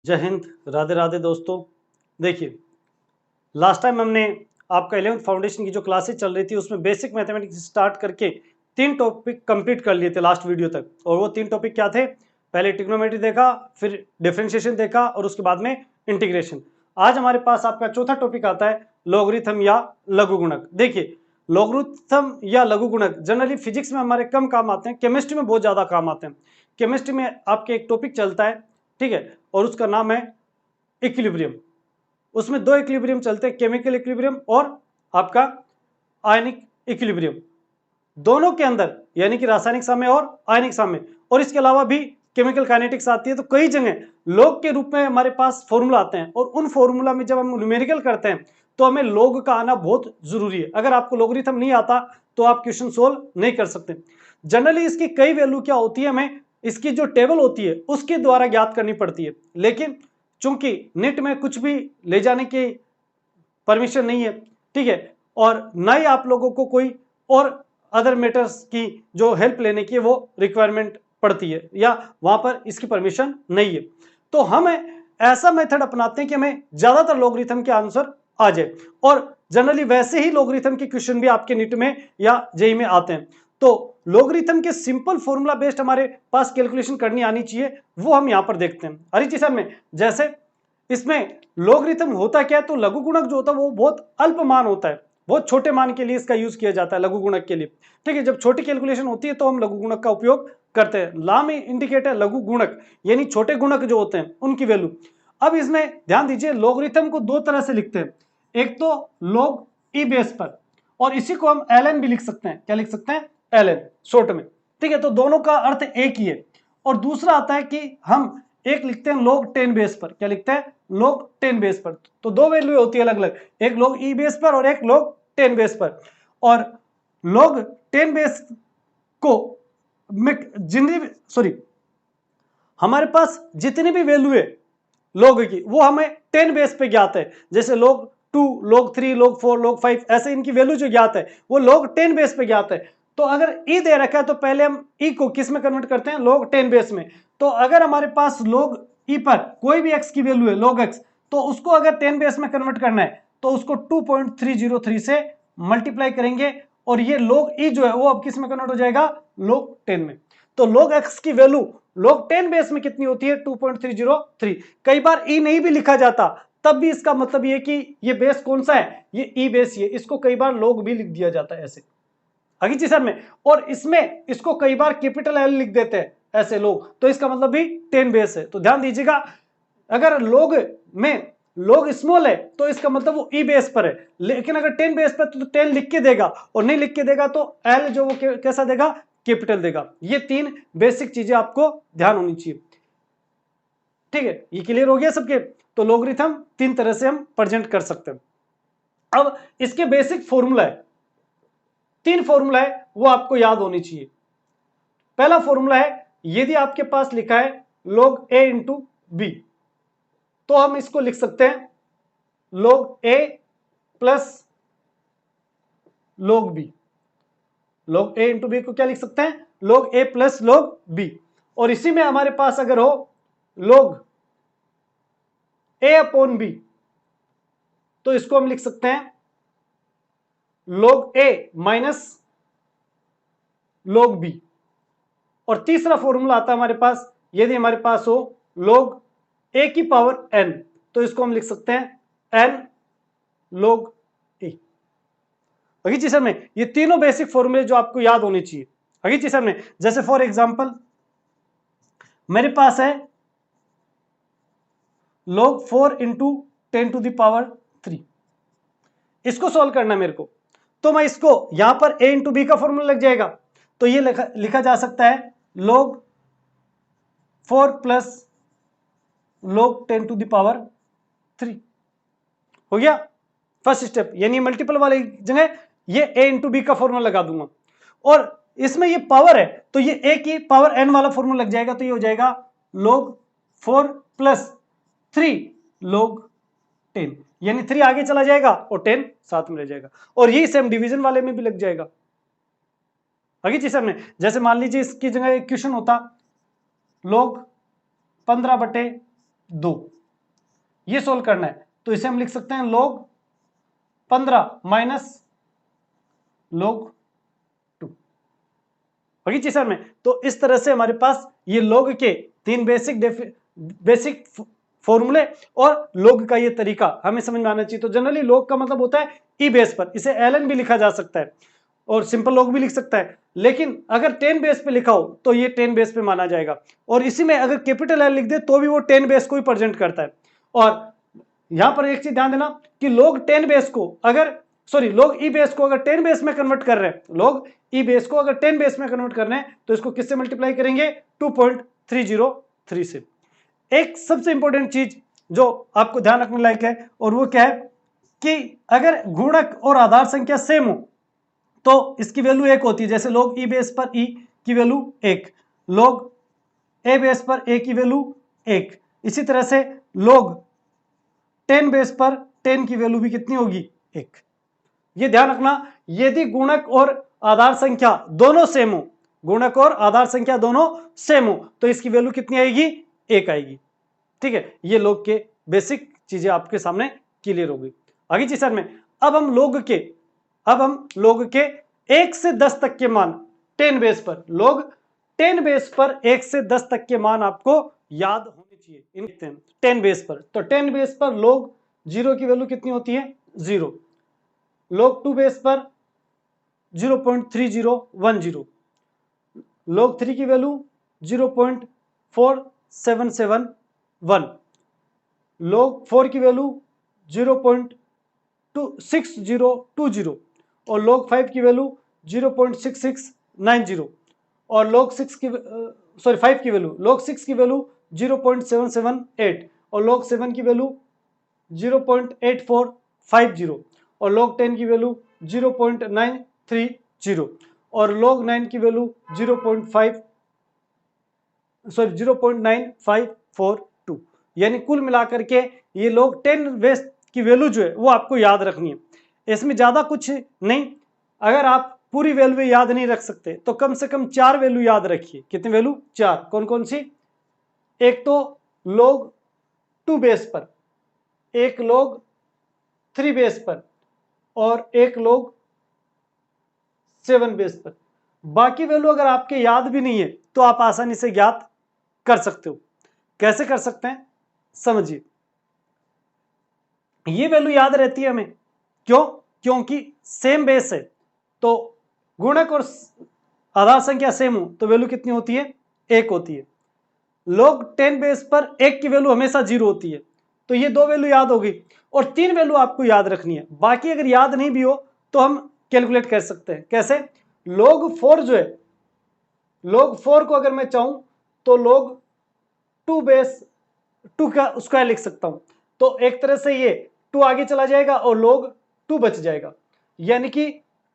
जय हिंद, राधे राधे दोस्तों। देखिए, लास्ट टाइम हमने आपका 11th फाउंडेशन की जो क्लासेस चल रही थी उसमें बेसिक मैथमेटिक्स स्टार्ट करके 3 टॉपिक कंप्लीट कर लिए थे लास्ट वीडियो तक। और वो 3 टॉपिक क्या थे? पहले ट्रिग्नोमेट्री देखा, फिर डिफरेंशिएशन देखा और उसके बाद में इंटीग्रेशन। आज हमारे पास आपका चौथा टॉपिक आता है लॉगरिथम या लघुगुणक। देखिए, लॉगरिथम या लघुगुणक जनरली फिजिक्स में हमारे कम काम आते हैं, केमिस्ट्री में बहुत ज्यादा काम आते हैं। केमिस्ट्री में आपके एक टॉपिक चलता है, ठीक है, और उसका नाम है इक्विलिब्रियम। उसमें 2 इक्विलिब्रियम चलते हैं, केमिकल इक्विलिब्रियम और आपका आयनिक इक्विलिब्रियम। दोनों के अंदर यानी कि रासायनिक साम्य और आयनिक साम्य, और इसके अलावा भी केमिकल काइनेटिक्स आती है। तो कई जगह लॉग के रूप में हमारे पास फॉर्मूला आते हैं, और उन फॉर्मूला में जब हम न्यूमेरिकल करते हैं तो हमें लॉग का आना बहुत जरूरी है। अगर आपको लॉगरिथम नहीं आता तो आप क्वेश्चन सोल्व नहीं कर सकते। जनरली इसकी कई वैल्यू क्या होती है, हमें इसकी जो टेबल होती है उसके द्वारा ज्ञात करनी पड़ती है। लेकिन चूंकि नेट में कुछ भी ले जाने की परमिशन नहीं है, ठीक है, और ना ही आप लोगों को कोई और अदर मैटर्स की जो हेल्प लेने की वो रिक्वायरमेंट पड़ती है, या वहां पर इसकी परमिशन नहीं है, तो हम ऐसा मेथड अपनाते हैं कि हमें ज्यादातर लॉगरिथम के आंसर आ जाए। और जनरली वैसे ही लॉगरिथम के क्वेश्चन भी आपके नीट में या जेई में आते हैं। तो लॉगरिथम के सिंपल फॉर्मूला बेस्ड हमारे पास कैलकुलेशन करनी आनी चाहिए, वो हम यहां पर देखते हैं। हरी चीज में जैसे इसमें लॉगरिथम होता क्या है, तो लघुगुणक जो होता है वो बहुत अल्प मान होता है, बहुत छोटे मान के लिए इसका यूज किया जाता है लघुगुणक के लिए। ठीक है, जब छोटी कैलकुलेशन होती है तो हम लघुगुणक का उपयोग करते हैं। ला में इंडिकेट है लघुगुणक, यानी छोटे गुणक जो होते हैं उनकी वैल्यू। अब इसमें ध्यान दीजिए, लॉगरिथम को 2 तरह से लिखते हैं। एक तो लॉग ई बेस पर, और इसी को हम ln भी लिख सकते हैं। क्या लिख सकते हैं? ln शॉर्ट में। ठीक है, तो दोनों का अर्थ एक ही है। और दूसरा आता है कि हम एक लिखते हैं log 10 बेस पर। क्या लिखते हैं? log 10 बेस पर। तो 2 वैल्यू होती है अलग अलग, एक log e बेस पर और एक log 10 बेस पर। और log 10 बेस को हमारे पास जितनी भी वैल्यू है log की, वो हमें 10 बेस पे ज्ञात है। जैसे log 2, log 3, log 4, log 5, ऐसे इनकी वैल्यू जो ज्ञात है वो log 10 बेस पे ज्ञात है। तो अगर e दे रखा है तो पहले हम e को किस में कन्वर्ट करते हैं? log 10 बेस में। तो अगर हमारे पास log e पर कोई भी x की वैल्यू है log x, तो उसको अगर 10 बेस में कन्वर्ट करना है तो उसको 2.303 से मल्टीप्लाई करेंगे, और ये log e जो है वो अब किस में कन्वर्ट हो जाएगा? log 10 में। तो log x की वैल्यू log 10 बेस में कितनी होती है? 2.303। कई बार e नहीं भी लिखा जाता तब भी इसका मतलब ये कि ये बेस कौन सा है? ये e बेस ही है। इसको कई बार log भी लिख दिया जाता है ऐसे आगे चीज में। और इसमें इसको कई बार कैपिटल L लिख देते हैं ऐसे लोग, तो इसका मतलब भी 10 बेस है। तो ध्यान दीजिएगा, अगर log में log स्मॉल है तो इसका मतलब वो e बेस पर है, लेकिन अगर 10 बेस पर तो 10 लिख के देगा, और नहीं लिख के देगा तो L जो वो कैसा देगा? कैपिटल देगा। ये 3 बेसिक चीजें आपको ध्यान होनी चाहिए। ठीक है, ये क्लियर हो गया सबके? तो लॉगरिथम 3 तरह से हम प्रेजेंट कर सकते हैं। अब इसके बेसिक फॉर्मूला है, 3 फॉर्मूला है, वो आपको याद होनी चाहिए। पहला फॉर्मूला है, यदि आपके पास लिखा है log a इंटू बी, तो हम इसको लिख सकते हैं log a plus log b। log a into B को क्या लिख सकते हैं? log a plus log b। और इसी में हमारे पास अगर हो log a अपॉन बी, तो इसको हम लिख सकते हैं log a minus log b। और तीसरा फॉर्मूला आता है हमारे पास, यदि हमारे पास हो log a की पावर n, तो इसको हम लिख सकते हैं n log a। अगी चीज में ये तीनों बेसिक फॉर्मूले जो आपको याद होने चाहिए। अगी चीज में जैसे फॉर एग्जांपल मेरे पास है log 4 into 10 to the power 3, इसको सॉल्व करना है मेरे को। तो मैं इसको यहां पर a इंटू बी का फॉर्मूला लग जाएगा, तो ये लिखा जा सकता है log 4 plus log 10 to the power 3। हो गया फर्स्ट स्टेप, यानी मल्टीपल वाली जगह ये a इंटू बी का फॉर्मूला लगा दूंगा। और इसमें ये पावर है तो ये a की पावर n वाला फॉर्मूला लग जाएगा, तो ये हो जाएगा log 4 प्लस 3 log 10, यानी 3 आगे चला जाएगा और 10 साथ में रह जाएगा। और यही सेम डिवीजन वाले में भी लग जाएगा। आगे चीज हमने जैसे मान लीजिए इसकी जगह क्वेश्चन होता log 15 बटे 2, ये सोल्व करना है। तो इसे हम लिख सकते हैं log 15 माइनस log 2। होगी चीज में। तो इस तरह से हमारे पास ये log के 3 बेसिक फॉर्मूले और log का ये तरीका हमें समझ में आना चाहिए। तो जनरली log का मतलब होता है ई बेस पर, इसे ln भी लिखा जा सकता है और सिंपल log भी लिख सकता है, लेकिन अगर 10 बेस पे लिखा हो तो ये 10 बेस पे माना जाएगा। और इसी में अगर कैपिटल L लिख दे तो भी वो 10 बेस को ही प्रेजेंट करता है। और यहां पर एक चीज ध्यान देना कि log 10 बेस को अगर log ई बेस को अगर 10 बेस में कन्वर्ट कर रहे हैं, log ई बेस को अगर 10 बेस में कन्वर्ट कर रहे हैं तो इसको किससे मल्टीप्लाई करेंगे? 2.303 से। एक सबसे इंपॉर्टेंट चीज जो आपको ध्यान रखने लायक है और वो क्या है कि अगर गुणक और आधार संख्या सेम हो तो इसकी वैल्यू 1 होती है। जैसे log ई बेस पर ई की वैल्यू 1, log ए बेस पर ए की वैल्यू 1, इसी तरह से log 10 बेस पर 10 की वैल्यू भी कितनी होगी? 1। ये ध्यान रखना, यदि गुणक और आधार संख्या दोनों सेम हो, गुणक और आधार संख्या दोनों सेम हो तो इसकी वैल्यू कितनी आएगी? 1 आएगी। ठीक है, ये log के बेसिक चीजें आपके सामने क्लियर हो गई। आगे चीज सर में अब हम log के 1 से 10 तक के मान 10 बेस पर, log 10 बेस पर 1 से 10 तक के मान आपको याद होने चाहिए इन 10 बेस पर। तो 10 बेस पर log 0 की वैल्यू कितनी होती है? 0। log 2 बेस पर 0.3010, log 3 की वैल्यू 0.4771, log 4 की वैल्यू 0.6020 और log 5 की वैल्यू 0.6690 और log 5 की वैल्यू log 6 की वैल्यू 0.778 और log 7 की वैल्यू 0.8450 और log 10 की वैल्यू 0.930 और log 9 की वैल्यू 0.9542। यानी कुल मिलाकर के ये log 10 बेस की वैल्यू जो है वो आपको याद रखनी है। इसमें ज्यादा कुछ नहीं, अगर आप पूरी वैल्यू याद नहीं रख सकते तो कम से कम 4 वैल्यू याद रखिए। कितनी वैल्यू? 4। कौन कौन सी? एक तो log 2 बेस पर, एक log 3 बेस पर और एक log 7 बेस पर। बाकी वैल्यू अगर आपके याद भी नहीं है तो आप आसानी से ज्ञात कर सकते हो। कैसे कर सकते हैं समझिए। ये वैल्यू याद रहती है हमें, क्यों? क्योंकि सेम बेस है तो गुणक और आधार संख्या सेम हो तो वैल्यू कितनी होती है? 1 होती है। log 10 बेस पर 1 की वैल्यू हमेशा 0 होती है। तो ये 2 वैल्यू याद होगी और 3 वैल्यू आपको याद रखनी है। बाकी अगर याद नहीं भी हो तो हम कैलकुलेट कर सकते हैं। कैसे? log 4 जो है, log 4 को अगर मैं चाहूं तो log 2 बेस 2 का स्क्वायर लिख सकता हूं। तो एक तरह से ये 2 आगे चला जाएगा और log 2 बच जाएगा। यानी कि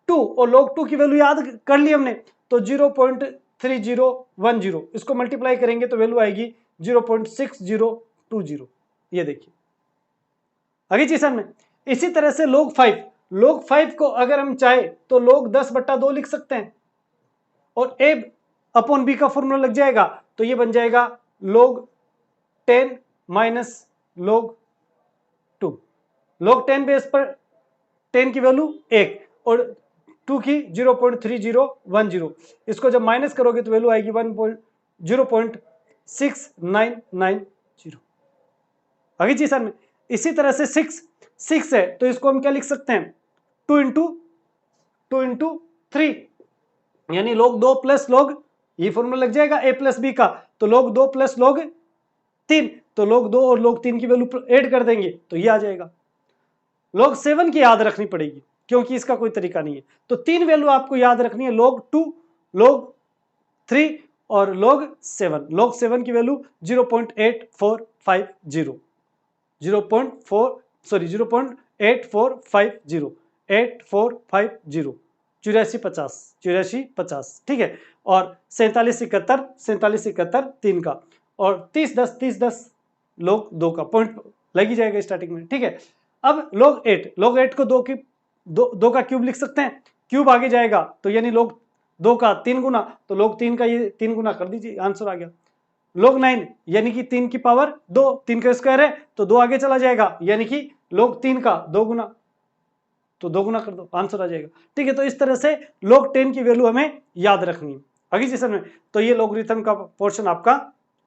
2 और log 2 की वैल्यू याद कर ली हमने तो 0.3010, इसको मल्टीप्लाई करेंगे तो वैल्यू आएगी 0.6020। ये देखिए आगे चीज में। इसी तरह से log 5 को अगर हम चाहे तो log 10/2 लिख सकते हैं और a अपॉन b का फॉर्मूला लग जाएगा तो ये बन जाएगा log 10 minus log 2। log 10 base पर 10 की वैल्यू 1 और 2 की 0.3010, इसको जब माइनस करोगे तो वैल्यू आएगी 0.6990। आगे चीज सर में। इसी तरह से 6 है तो इसको हम क्या लिख सकते हैं? 2 इंटू 3, यानी log 2 प्लस log, ये फॉर्मूला लग जाएगा a प्लस बी का। तो log 2 प्लस log 3, तो log 2 और log 3 की वैल्यू ऐड कर देंगे तो ये आ जाएगा। log 7 की याद रखनी पड़ेगी क्योंकि इसका कोई तरीका नहीं है। तो 3 वैल्यू आपको याद रखनी है, log 2, log 3 और log 7। log 7 की वैल्यू 0.8450, 0.8450, 8450, ठीक है। और 4771 3 का और 30-10 log 2 का पॉइंट लग ही जाएगा स्टार्टिंग में, ठीक है। अब log 8 को 2 का क्यूब लिख सकते हैं, क्यूब आगे जाएगा तो यानी log 2 का 3 गुना, तो log 3 का ये 3 गुना कर दीजिए, आंसर आ गया। log 9 यानी कि 3 की पावर 2, 3 का स्क्वायर है तो 2 आगे चला जाएगा, यानी कि log 3 का 2 गुना, तो 2 गुना कर दो, आंसर आ जाएगा। ठीक है, तो इस तरह से log 10 की वैल्यू हमें याद रखनी है। अगली सेशन में तो ये लॉगरिथम का पोर्शन आपका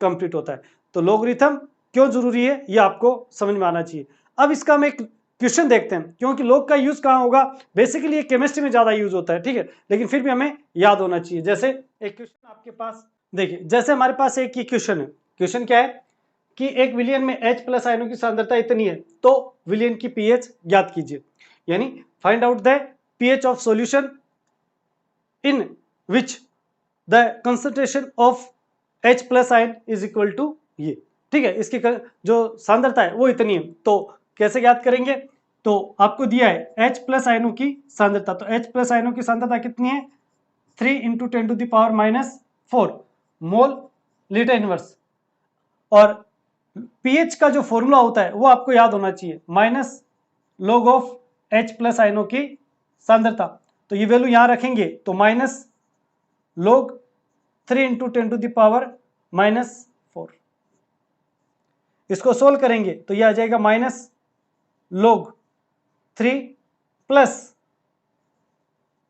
कंप्लीट होता है। तो लॉगरिथम क्यों जरूरी है ये आपको समझ में आना चाहिए। अब इसका हम एक क्वेश्चन देखते हैं, क्योंकि लॉग का यूज कहाँ होगा, बेसिकली ये केमिस्ट्री में ज्यादा यूज होता है। ठीक है, लेकिन फिर भी हमें याद होना चाहिए। जैसे एक क्वेश्चन आपके पास देखिए, जैसे हमारे पास एक क्वेश्चन है, क्वेश्चन क्या है कि एक विलियन में H+ आयनों की सांद्रता इतनी है, तो विलियन की पीएच ज्ञात कीजिए, यानी find out the pH of solution in which the concentration of H+ ion is equal to ये। ठीक है, इसकी जो सांद्रता है वो इतनी है, तो कैसे ज्ञात करेंगे, तो आपको दिया है H+ आयनों की सांद्रता, तो H+ आयनों की सांद्रता कितनी है 3 × 10⁻⁴ मोल लीटर इनवर्स, और पीएच का जो फॉर्मूला होता है वो आपको याद होना चाहिए, माइनस log ऑफ H+ आयनों की सांद्रता। तो ये वैल्यू यहां रखेंगे तो माइनस log 3 × 10⁻⁴। इसको सोल्व करेंगे तो ये आ जाएगा minus log 3 plus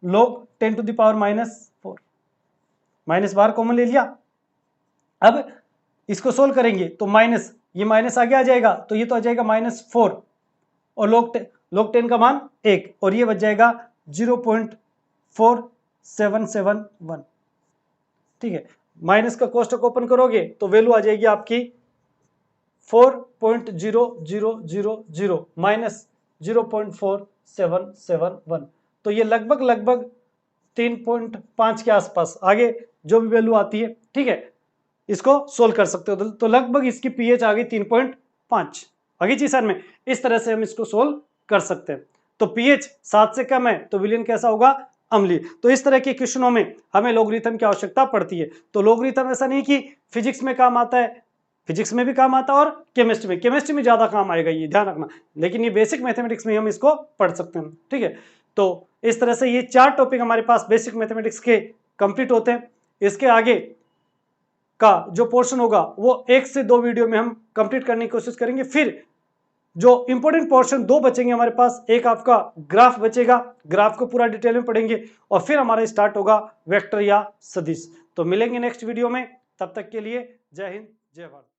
log 10⁻⁴, minus बाहर कॉमन ले लिया। अब इसको सोल्व करेंगे तो माइनस, ये माइनस आगे आ जाएगा तो ये तो आ जाएगा -4, और log 10 का मान 1, और ये बच जाएगा 0.4771। ठीक है, माइनस का कोष्टक ओपन करोगे तो वैल्यू आ जाएगी आपकी 4.0000 माइनस 0.4771। तो ये लगभग 3.5 के आसपास, आगे जो भी वैल्यू आती है। ठीक है, इसको सोल्व कर सकते हो, तो लगभग इसकी पीएच आ गई 3.5। आगे चीज में इस तरह से हम इसको सोल्व कर सकते हैं। तो पीएच 7 से कम है तो विलियन कैसा होगा, अम्लीय। तो इस तरह के क्वेश्चनों में हमें लॉगरिथम की आवश्यकता पड़ती है। तो लॉगरिथम ऐसा नहीं कि फिजिक्स में काम आता है, फिजिक्स में भी काम आता है और केमिस्ट्री में ज्यादा काम आएगा, ये ध्यान रखना, लेकिन ये बेसिक मैथमेटिक्स में हम इसको पढ़ सकते हैं। ठीक है, तो इस तरह से ये 4 टॉपिक हमारे पास बेसिक मैथमेटिक्स के कंप्लीट होते हैं। इसके आगे का जो पोर्शन होगा वो 1 से 2 वीडियो में हम कंप्लीट करने की कोशिश करेंगे। फिर जो इंपॉर्टेंट पोर्शन 2 बचेंगे हमारे पास, एक आपका ग्राफ बचेगा, ग्राफ को पूरा डिटेल में पढ़ेंगे, और फिर हमारा स्टार्ट होगा वेक्टर या सदिश। तो मिलेंगे नेक्स्ट वीडियो में, तब तक के लिए जय हिंद जय भारत।